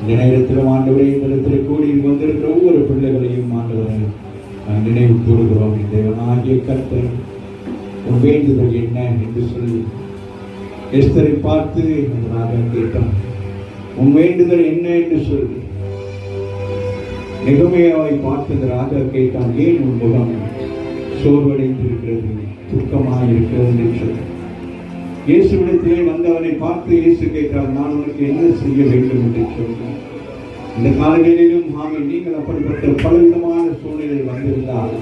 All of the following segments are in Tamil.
இந்த நேரத்திலும் ஆண்டவரே, இந்த இடத்துல கூடி வந்திருக்கிற ஒவ்வொரு பிள்ளைகளையும் ஆண்டவரை நினைவு கூறுகிறோம். தேவனாகிய கர்த்தர் உன் வேண்டுதல் என்ன என்று சொல்லி எஸ்தரை பார்த்து கேட்டான். உன் வேண்டுதல் என்ன என்று சொல்லி நெகேமியாவை பார்த்து இந்த ராஜா கேட்டான், ஏன் உன் முகம் சோர்வடைந்திருக்கிறது, துக்கமாக இருக்கிறது என்று சொல்லி இயேசுவிடத்திலே வந்தவனை பார்த்து இயேசு கேட்டார், நான் உனக்கு என்ன செய்ய வேண்டும் என்று சொன்னார். இந்த காலங்களிலும் நீங்கள் அப்படிப்பட்ட பலவிதமான சூழ்நிலை வந்திருந்தால்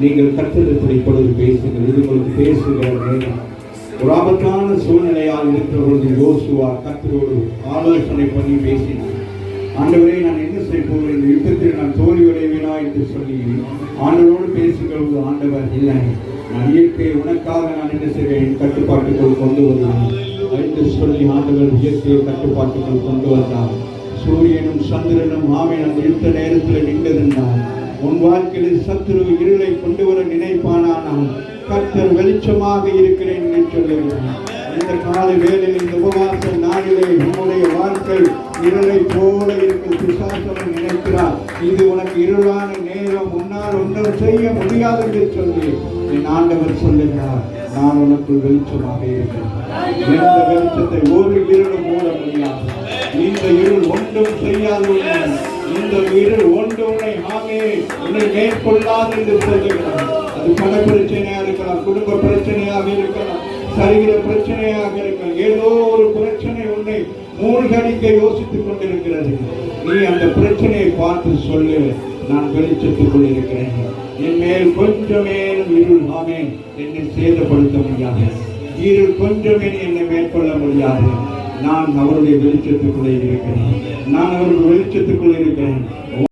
நீங்கள் கர்த்தரிடத்தில் இப்பொழுது பேசுங்கள். இது உங்களுக்கு பேசுகிற நேரம். ஒரு ஆபத்தான சூழ்நிலையால் இருக்கிற பொழுது யோசுவா கர்த்தரோடு ஆலோசனை பண்ணி பேசினார். ஆண்டவரே, நான் என்ன செய்ய போகிறேன், இந்த யுத்தத்தில் நான் தோல்வியடைவேனா என்று சொல்லி ஆண்டவரோடு பேசுகிறது. ஆண்டவர், இல்லை, நான் இயற்கையை உனக்காக நான் என்ன செய்வேன், கட்டுப்பாட்டுக்குள் கொண்டு வந்தான் என்று சொல்லி ஆண்டவர் இயற்கையை கட்டுப்பாட்டுக்குள் கொண்டு வந்தார். சூரியனும் சந்திரனும் அந்த யுத்த நேரத்தில் நின்றதென்றால் உன் வாழ்க்கையில் சத்துரு இருளை கொண்டு வர நினைப்பானால் கர்த்தர் வெளிச்சமாக இருக்கிறேன் என்று சொல்லுகிறார். இந்த கால வேளையில் இந்த உபவாச நாளிலே உன்னுடைய வாழ்க்கை இருளை போல இருக்கும் பிசாசனை நினைக்கிறார். இது உனக்கு இருளான நேரம், உன்னால் ஒன்றும் செய்ய முடியாது என்று சொல்லி என் ஆண்டவர் சொல்லுகிறார், நான் உனக்கு வெளிச்சமாக இருக்கிறேன். எந்த வெளிச்சத்தை ஒரு இருளும் மூட முடியாது. இந்த இருள் ஒன்றும் செய்யாது, இந்த இருள் ஒன்று உன்னை மேற்கொள்ளாது என்று சொல்லுகிறார். அது பண பிரச்சனையாக இருக்கலாம், குடும்ப பிரச்சனையாக இருக்கலாம், சரீர பிரச்சனையாக இருக்கலாம், ஏதோ ஒரு பிரச்சனை உன்னை மூழ்கடிக்க யோசித்துக் கொண்டிருக்கிறது. நீ அந்த பிரச்சனையை பார்த்து சொல்லு, நான் வெளிச்சத்துக்குள் இருக்கிறேன். என் மேல் கொஞ்சமேனும் இருள் என்னை சேதப்படுத்த முடியாது, இருள் கொஞ்சமே என்னை மேற்கொள்ள முடியாது. நான் அவருடைய வெளிச்சத்துக்குள்ளே இருக்கிறேன். நான் அவருடைய வெளிச்சத்துக்குள்ளே